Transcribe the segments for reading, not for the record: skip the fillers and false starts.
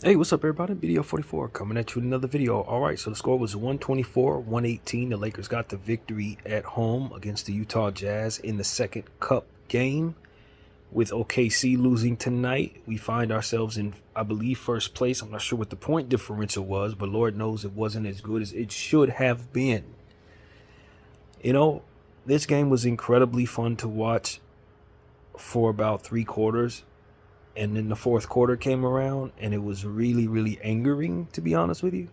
Hey, what's up, everybody? Video 44 coming at you with another video. All right, so the score was 124-118. The Lakers got the victory at home against the Utah Jazz in the second cup game. With OKC losing tonight, we find ourselves in, I believe, first place. I'm not sure what the point differential was, but Lord knows it wasn't as good as it should have been. You know, this game was incredibly fun to watch for about 3 quarters. And then the fourth quarter came around, and it was really, really angering, to be honest with you.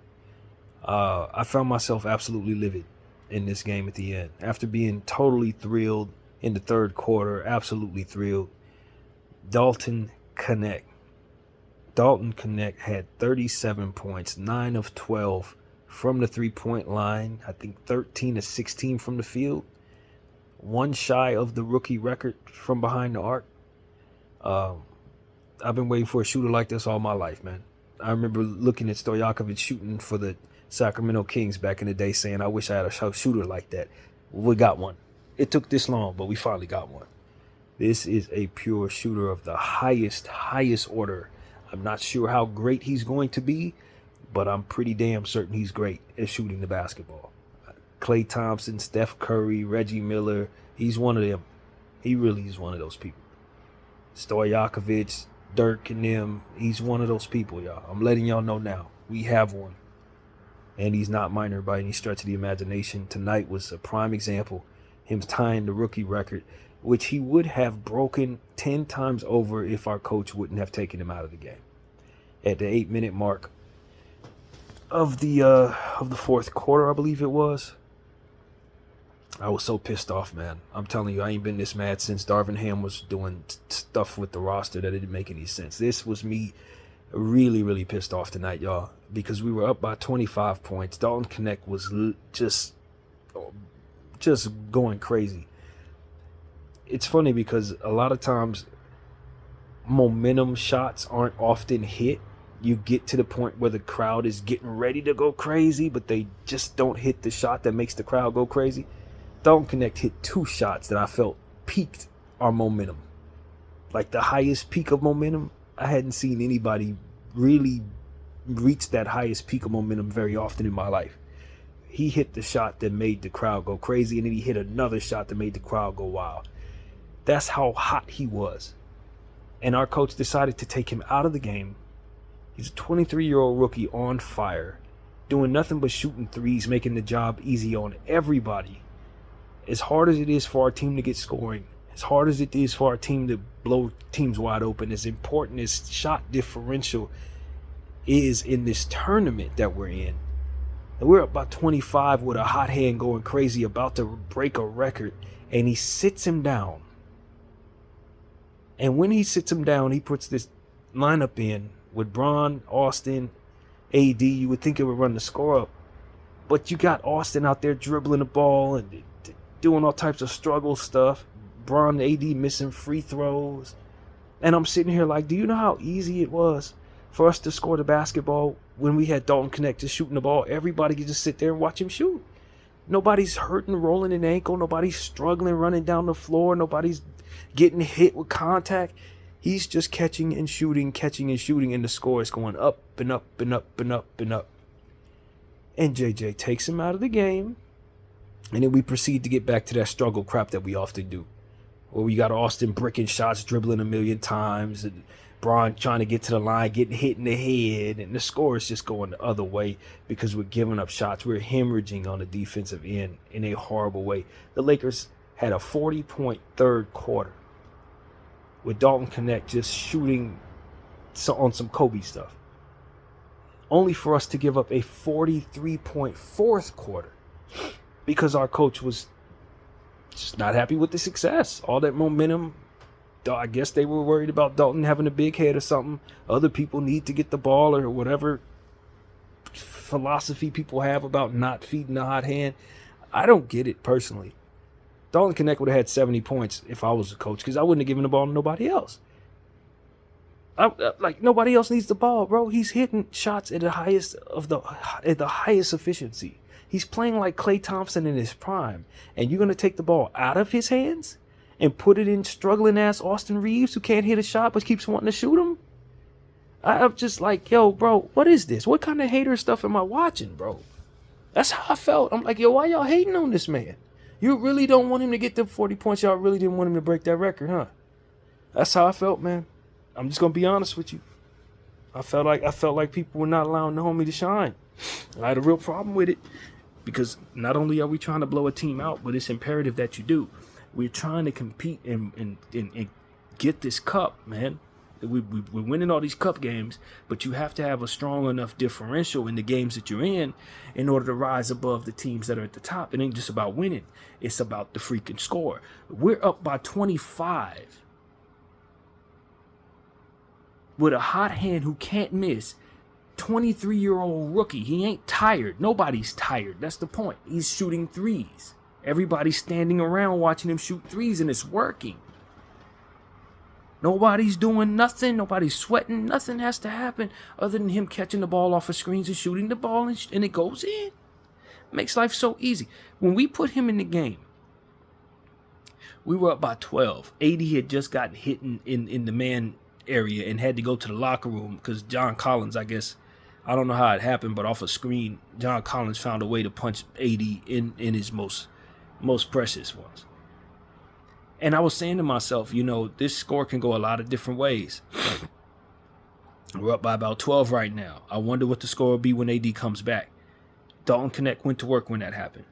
I found myself absolutely livid in this game at the end. After being totally thrilled in the third quarter, absolutely thrilled, Dalton Knecht had 37 points, 9 of 12 from the three-point line, I think 13 of 16 from the field, one shy of the rookie record from behind the arc. I've been waiting for a shooter like this all my life, man. I remember looking at Stojakovic shooting for the Sacramento Kings back in the day, saying, I wish I had a shooter like that. We got one. It took this long, but we finally got one. This is a pure shooter of the highest order. I'm not sure how great he's going to be, but I'm pretty damn certain he's great at shooting the basketball. Klay Thompson, Steph Curry, Reggie Miller, he's one of them. He really is one of those people. Stojakovic, Dirk and them, he's one of those people, y'all. I'm letting y'all know now. We have one. And he's not minor by any stretch of the imagination. Tonight was a prime example. Him tying the rookie record, which he would have broken 10 times over if our coach wouldn't have taken him out of the game. At the 8-minute mark of the fourth quarter, I believe it was. I was so pissed off, man. I'm telling you, I ain't been this mad since Darvin Ham was doing stuff with the roster that didn't make any sense. This was me really, really pissed off tonight, y'all, because we were up by 25 points. Dalton Knecht was just going crazy. It's funny because a lot of times momentum shots aren't often hit. You get to the point where the crowd is getting ready to go crazy, but they just don't hit the shot that makes the crowd go crazy. Dalton Knecht hit 2 shots that I felt peaked our momentum. Like the highest peak of momentum, I hadn't seen anybody really reach that highest peak of momentum very often in my life. He hit the shot that made the crowd go crazy, and then he hit another shot that made the crowd go wild. That's how hot he was. And our coach decided to take him out of the game. He's a 23-year-old rookie on fire, doing nothing but shooting threes, making the job easy on everybody. As hard as it is for our team to get scoring, as hard as it is for our team to blow teams wide open, as important as shot differential is in this tournament that we're in, and we're up by 25 with a hot hand going crazy, about to break a record, and he sits him down. And when he sits him down, he puts this lineup in with Bron, Austin, AD. You would think it would run the score up, but you got Austin out there dribbling the ball and doing all types of struggle stuff. Bron, AD missing free throws. And I'm sitting here like, do you know how easy it was for us to score the basketball when we had Dalton Knecht just shooting the ball? Everybody could just sit there and watch him shoot. Nobody's hurting, rolling an ankle. Nobody's struggling, running down the floor. Nobody's getting hit with contact. He's just catching and shooting, and the score is going up and up and up and up and up. And JJ takes him out of the game. And then we proceed to get back to that struggle crap that we often do, where we got Austin bricking shots, dribbling a million times, and Bron trying to get to the line, getting hit in the head, and the score is just going the other way because we're giving up shots. We're hemorrhaging on the defensive end in a horrible way. The Lakers had a 40-point third quarter with Dalton Knecht just shooting on some Kobe stuff, only for us to give up a 43-point fourth quarter because our coach was just not happy with the success. All that momentum, I guess they were worried about Dalton having a big head or something. Other people need to get the ball, or whatever philosophy people have about not feeding the hot hand. I don't get it personally. Dalton Knecht would have had 70 points if I was a coach, because I wouldn't have given the ball to nobody else. Like, nobody else needs the ball, bro. He's hitting shots at the highest efficiency. He's playing like Klay Thompson in his prime, and you're gonna take the ball out of his hands and put it in struggling ass Austin Reeves, who can't hit a shot but keeps wanting to shoot him? I'm just like, yo, bro, what is this? What kind of hater stuff am I watching, bro? That's how I felt. I'm like, yo, why y'all hating on this man? You really don't want him to get the 40 points. Y'all really didn't want him to break that record, huh? That's how I felt, man. I'm just gonna be honest with you. I felt like people were not allowing the homie to shine. I had a real problem with it because not only are we trying to blow a team out, but it's imperative that you do. We're trying to compete and get this cup, man. We're winning all these cup games, but you have to have a strong enough differential in the games that you're in order to rise above the teams that are at the top. It ain't just about winning. It's about the freaking score. We're up by 25 with a hot hand who can't miss. 23-year-old rookie. He ain't tired. Nobody's tired. That's the point. He's shooting threes. Everybody's standing around watching him shoot threes, and it's working. Nobody's doing nothing. Nobody's sweating. Nothing has to happen other than him catching the ball off of screens and shooting the ball, and it goes in. Makes life so easy. When we put him in the game, we were up by 12. AD had just gotten hit in the man area and had to go to the locker room because John Collins, I guess, I don't know how it happened, but off a screen, John Collins found a way to punch AD in his most precious ones. And I was saying to myself, you know, this score can go a lot of different ways. We're up by about 12 right now. I wonder what the score will be when AD comes back. Dalton Knecht went to work when that happened.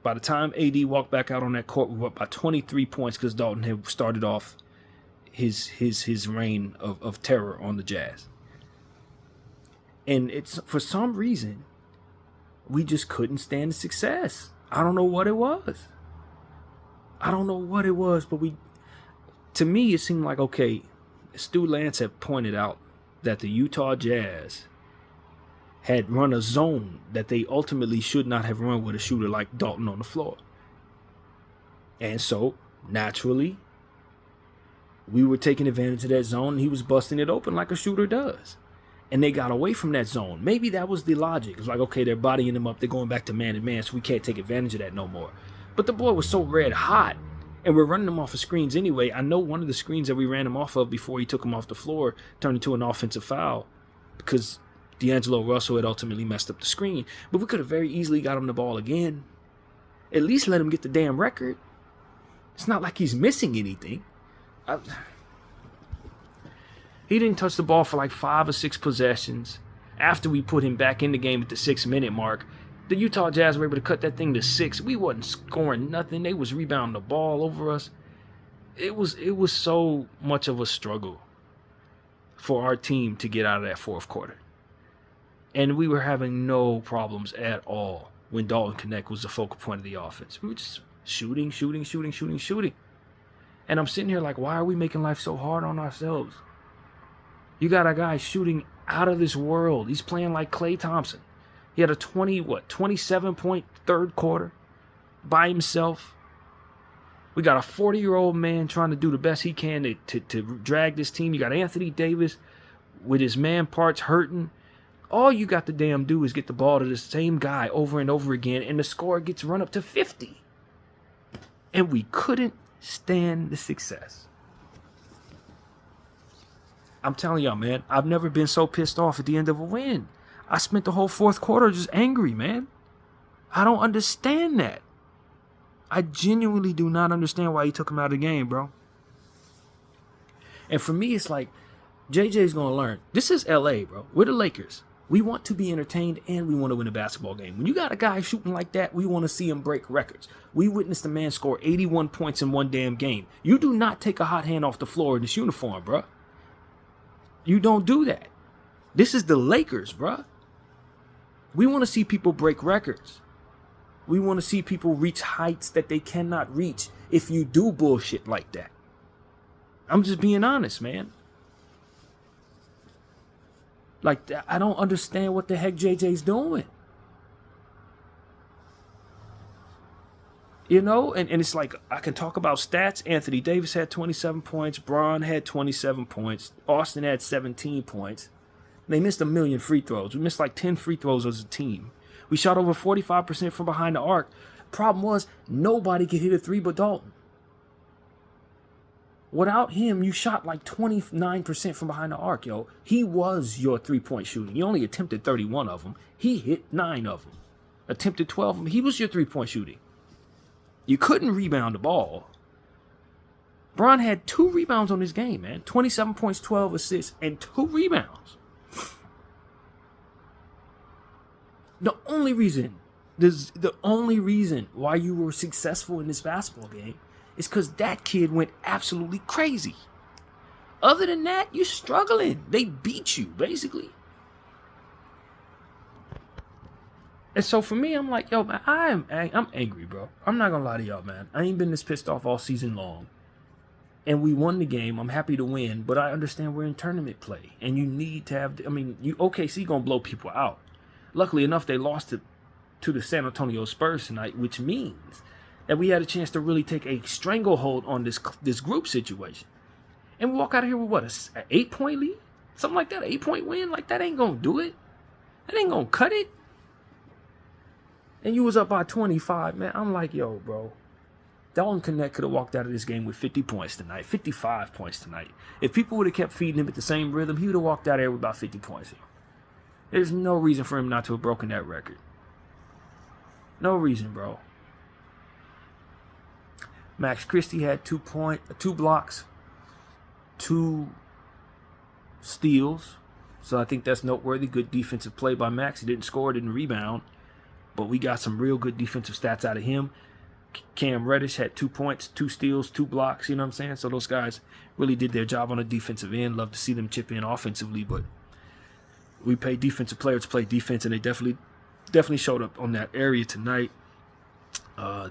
By the time AD walked back out on that court, we were up by 23 points because Dalton had started off his reign of terror on the Jazz. And it's for some reason, we just couldn't stand the success. I don't know what it was. But to me, it seemed like, okay, Stu Lance had pointed out that the Utah Jazz had run a zone that they ultimately should not have run with a shooter like Dalton on the floor. And so, naturally, we were taking advantage of that zone, and he was busting it open like a shooter does. And they got away from that zone. Maybe that was the logic. It's like, okay, they're bodying him up. They're going back to man-to-man, so we can't take advantage of that no more. But the boy was so red hot, and we're running him off of screens anyway. I know one of the screens that we ran him off of before he took him off the floor turned into an offensive foul because D'Angelo Russell had ultimately messed up the screen. But we could have very easily got him the ball again. At least let him get the damn record. It's not like he's missing anything. He didn't touch the ball for like 5 or 6 possessions. After we put him back in the game at the 6-minute mark, the Utah Jazz were able to cut that thing to 6. We wasn't scoring nothing. They was rebounding the ball over us. It was so much of a struggle for our team to get out of that fourth quarter. And we were having no problems at all when Dalton Knecht was the focal point of the offense. We were just shooting. And I'm sitting here like, why are we making life so hard on ourselves? You got a guy shooting out of this world. He's playing like Klay Thompson. He had a 27-point third quarter by himself. We got a 40-year-old man trying to do the best he can to drag this team. You got Anthony Davis with his man parts hurting. All you got to damn do is get the ball to the same guy over and over again, and the score gets run up to 50. And we couldn't stand the success. I'm telling y'all, man, I've never been so pissed off at the end of a win. I spent the whole fourth quarter just angry, man. I don't understand that. I genuinely do not understand why he took him out of the game, bro. And for me, it's like, JJ's going to learn. This is LA, bro. We're the Lakers. We want to be entertained and we want to win a basketball game. When you got a guy shooting like that, we want to see him break records. We witnessed a man score 81 points in one damn game. You do not take a hot hand off the floor in this uniform, bro. You don't do that. This is the Lakers, bro. We want to see people break records. We want to see people reach heights that they cannot reach if you do bullshit like that. I'm just being honest, man. Like, I don't understand what the heck JJ's doing. You know, and it's like, I can talk about stats. Anthony Davis had 27 points. Bron had 27 points. Austin had 17 points. They missed a million free throws. We missed like 10 free throws as a team. We shot over 45% from behind the arc. Problem was, nobody could hit a three but Dalton. Without him, you shot like 29% from behind the arc, yo. He was your three-point shooting. You only attempted 31 of them. He hit 9 of them. Attempted 12 of them. He was your three-point shooting. You couldn't rebound the ball. Bron had 2 rebounds on this game, man. 27 points, 12 assists, and 2 rebounds. The only reason why you were successful in this basketball game is because that kid went absolutely crazy. Other than that, you're struggling. They beat you, basically. And so for me, I'm like, yo, man, I'm angry, bro. I'm not gonna lie to y'all, man. I ain't been this pissed off all season long. And we won the game. I'm happy to win, but I understand we're in tournament play. And you need to have, OKC gonna blow people out. Luckily enough, they lost to the San Antonio Spurs tonight, which means that we had a chance to really take a stranglehold on this group situation. And we walk out of here with what, an 8-point lead? Something like that, an 8-point win? Like, that ain't gonna do it. That ain't gonna cut it. And you was up by 25, man. I'm like, yo, bro. Dalton Knecht could have walked out of this game with 50 points tonight, 55 points tonight. If people would have kept feeding him at the same rhythm, he would have walked out there with about 50 points. There's no reason for him not to have broken that record. No reason, bro. Max Christie had 2 blocks, 2 steals. So I think that's noteworthy. Good defensive play by Max. He didn't score, didn't rebound. But we got some real good defensive stats out of him. Cam Reddish had 2 points, 2 steals, 2 blocks. You know what I'm saying? So those guys really did their job on the defensive end. Love to see them chip in offensively. But we pay defensive players to play defense, and they definitely showed up on that area tonight.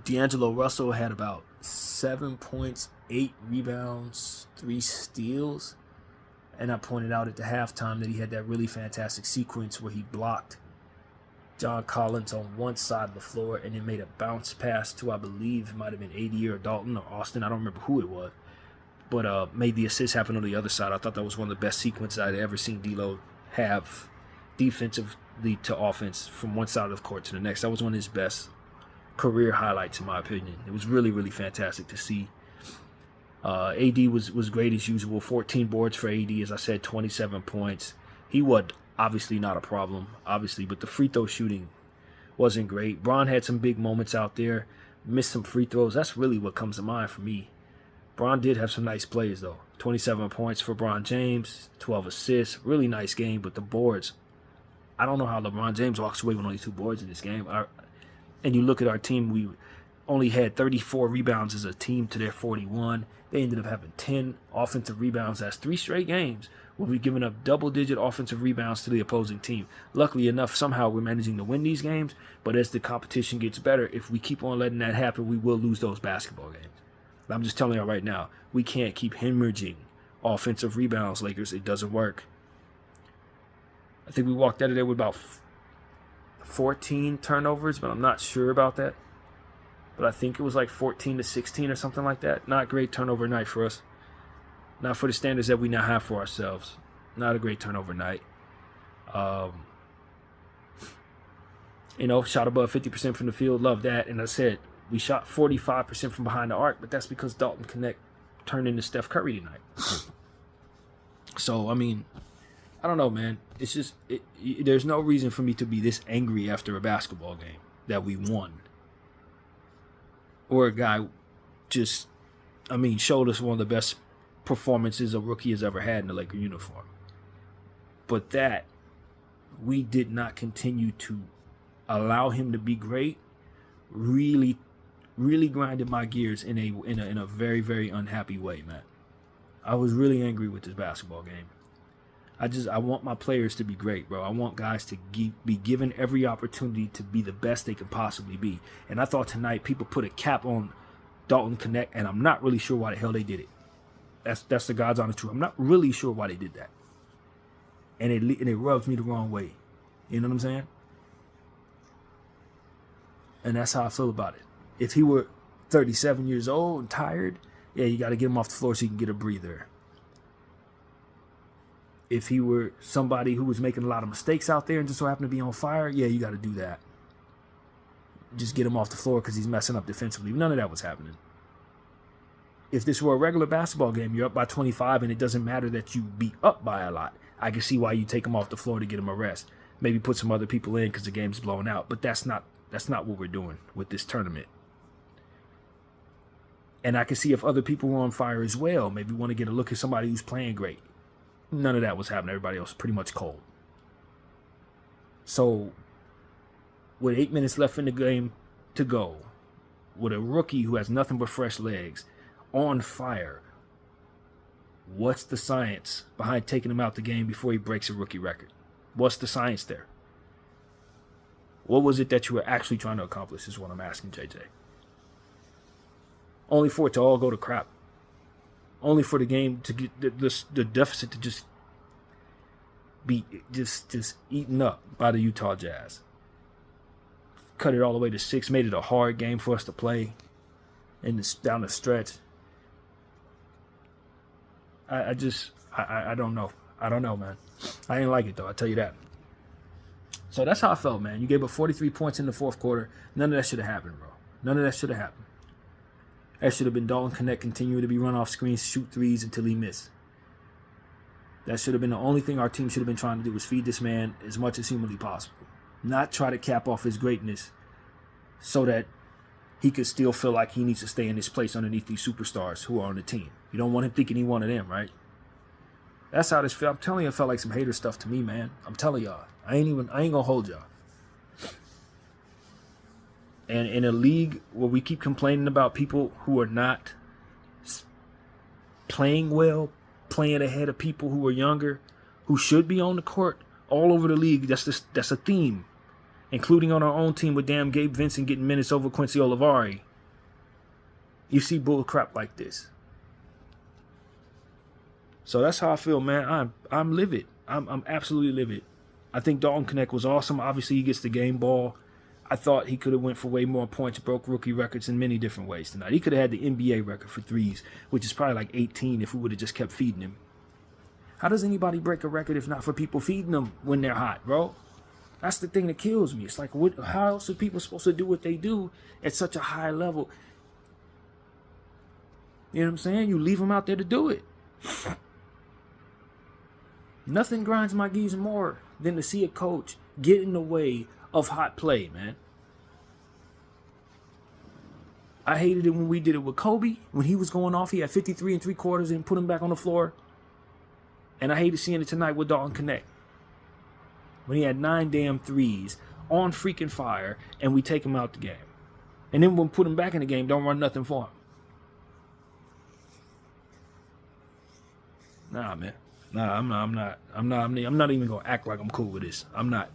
D'Angelo Russell had about 7 points, 8 rebounds, 3 steals. And I pointed out at the halftime that he had that really fantastic sequence where he blocked John Collins on one side of the floor and then made a bounce pass to, I believe it might have been AD or Dalton or Austin. I don't remember who it was. But made the assist happen on the other side. I thought that was one of the best sequences I'd ever seen D'Lo have defensively to offense from one side of the court to the next. That was one of his best career highlights, in my opinion. It was really, really fantastic to see. AD was great as usual. 14 boards for AD, as I said, 27 points. He was obviously not a problem, but the free throw shooting wasn't great. Bron had some big moments out there, missed some free throws. That's really what comes to mind for me. Bron did have some nice plays, though. 27 points for Bron James, 12 assists. Really nice game, but the boards, I don't know how LeBron James walks away with only 2 boards in this game. And you look at our team, we only had 34 rebounds as a team to their 41. They ended up having 10 offensive rebounds. That's 3 straight games where we've given up double-digit offensive rebounds to the opposing team. Luckily enough, somehow we're managing to win these games, but as the competition gets better, if we keep on letting that happen, we will lose those basketball games. I'm just telling you right now, we can't keep hemorrhaging offensive rebounds, Lakers. It doesn't work. I think we walked out of there with about 14 turnovers, but I'm not sure about that. But I think it was like 14 to 16 or something like that. Not great turnover night for us. Not for the standards that we now have for ourselves. Not a great turnover night. Shot above 50% from the field. Love that. And I said, we shot 45% from behind the arc, but that's because Dalton Knecht turned into Steph Curry tonight. So, I don't know, man. It's just, there's no reason for me to be this angry after a basketball game that we won. Or a guy just, showed us one of the best performances a rookie has ever had in a Laker uniform. But that, we did not continue to allow him to be great, really, really grinded my gears in a very, very unhappy way, man. I was really angry with this basketball game. I want my players to be great, bro. I want guys to be given every opportunity to be the best they can possibly be. And I thought tonight people put a cap on Dalton Knecht, and I'm not really sure why the hell they did it. That's the God's honest truth. I'm not really sure why they did that. And it rubs me the wrong way. You know what I'm saying? And that's how I feel about it. If he were 37 years old and tired, yeah, you got to get him off the floor so you can get a breather. If he were somebody who was making a lot of mistakes out there and just so happened to be on fire, yeah, you got to do that. Just get him off the floor because he's messing up defensively. None of that was happening. If this were a regular basketball game, you're up by 25 and it doesn't matter that you beat up by a lot. I can see why you take him off the floor to get him a rest. Maybe put some other people in because the game's blown out. But that's not what we're doing with this tournament. And I can see if other people were on fire as well. Maybe want to get a look at somebody who's playing great. None of that was happening. Everybody else was pretty much cold. So, with 8 minutes left in the game to go, with a rookie who has nothing but fresh legs, on fire, what's the science behind taking him out the game before he breaks a rookie record? What's the science there? What was it that you were actually trying to accomplish is what I'm asking, JJ. Only for it to all go to crap. Only for the game to get the deficit to just be just eaten up by the Utah Jazz. Cut it all the way to 6, made it a hard game for us to play down the stretch. I don't know. I don't know, man. I didn't like it, though. I'll tell you that. So that's how I felt, man. You gave up 43 points in the fourth quarter. None of that should have happened, bro. None of that should have happened. That should have been Dalton Knecht continuing to be run off screens, shoot threes until he missed. That should have been the only thing our team should have been trying to do, was feed this man as much as humanly possible. Not try to cap off his greatness so that he could still feel like he needs to stay in his place underneath these superstars who are on the team. You don't want him thinking he one of them, right? That's how this felt. I'm telling you, it felt like some hater stuff to me, man. I'm telling y'all. I ain't gonna hold y'all. And in a league where we keep complaining about people who are not playing well, playing ahead of people who are younger, who should be on the court all over the league, that's a theme. Including on our own team with damn Gabe Vincent getting minutes over Quincy Olivari. You see bull crap like this. So that's how I feel, man. I'm livid. I'm absolutely livid. I think Dalton Knecht was awesome. Obviously, he gets the game ball. I thought he could have went for way more points, broke rookie records in many different ways tonight. He could have had the NBA record for threes, which is probably like 18 if we would have just kept feeding him. How does anybody break a record if not for people feeding them when they're hot, bro? That's the thing that kills me. It's like, how else are people supposed to do what they do at such a high level? You know what I'm saying? You leave them out there to do it. Nothing grinds my gears more than to see a coach get in the way of hot play, man. I hated it when we did it with Kobe. When he was going off, he had 53 3/4 and put him back on the floor. And I hated seeing it tonight with Dalton Knecht. When he had 9 damn threes on freaking fire and we take him out the game. And then when we put him back in the game, don't run nothing for him. Nah, man. Nah, I'm not even gonna act like I'm cool with this. I'm not.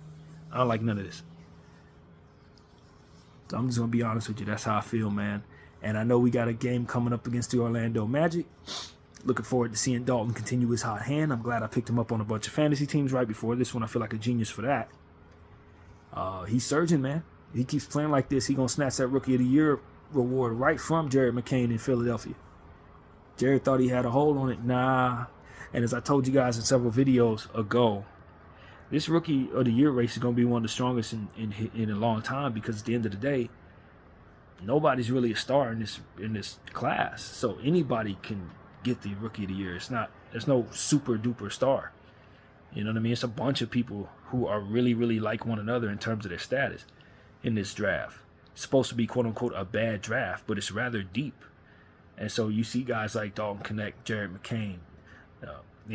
I don't like none of this. So I'm just gonna be honest with you. That's how I feel, man. And I know we got a game coming up against the Orlando Magic. Looking forward to seeing Dalton continue his hot hand. I'm glad I picked him up on a bunch of fantasy teams right before this one. I feel like a genius for that. He's surging, man. He keeps playing like this. He's gonna snatch that Rookie of the Year reward right from Jared McCain in Philadelphia. Jared thought he had a hold on it. Nah. And as I told you guys in several videos ago, this Rookie of the Year race is going to be one of the strongest in a long time, because at the end of the day, nobody's really a star in this class. So anybody can get the Rookie of the Year. There's no super duper star. You know what I mean? It's a bunch of people who are really, really like one another in terms of their status in this draft. It's supposed to be, quote unquote, a bad draft, but it's rather deep. And so you see guys like Dalton Knecht, Jared McCain,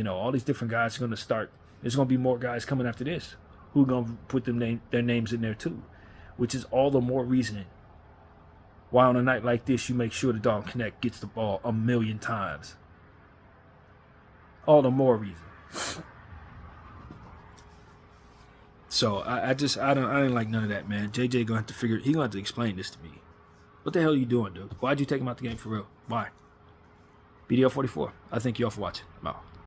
all these different guys are going to start. There's going to be more guys coming after this who are going to put their names in there too, which is all the more reason why on a night like this you make sure that Dalton Knecht gets the ball 1,000,000 times. All the more reason. So I didn't like none of that, man. JJ gonna have to he gonna have to explain this to me. What the hell are you doing, dude? Why'd you take him out the game for real? Why? BDL 44. I thank you all for watching. I'm out.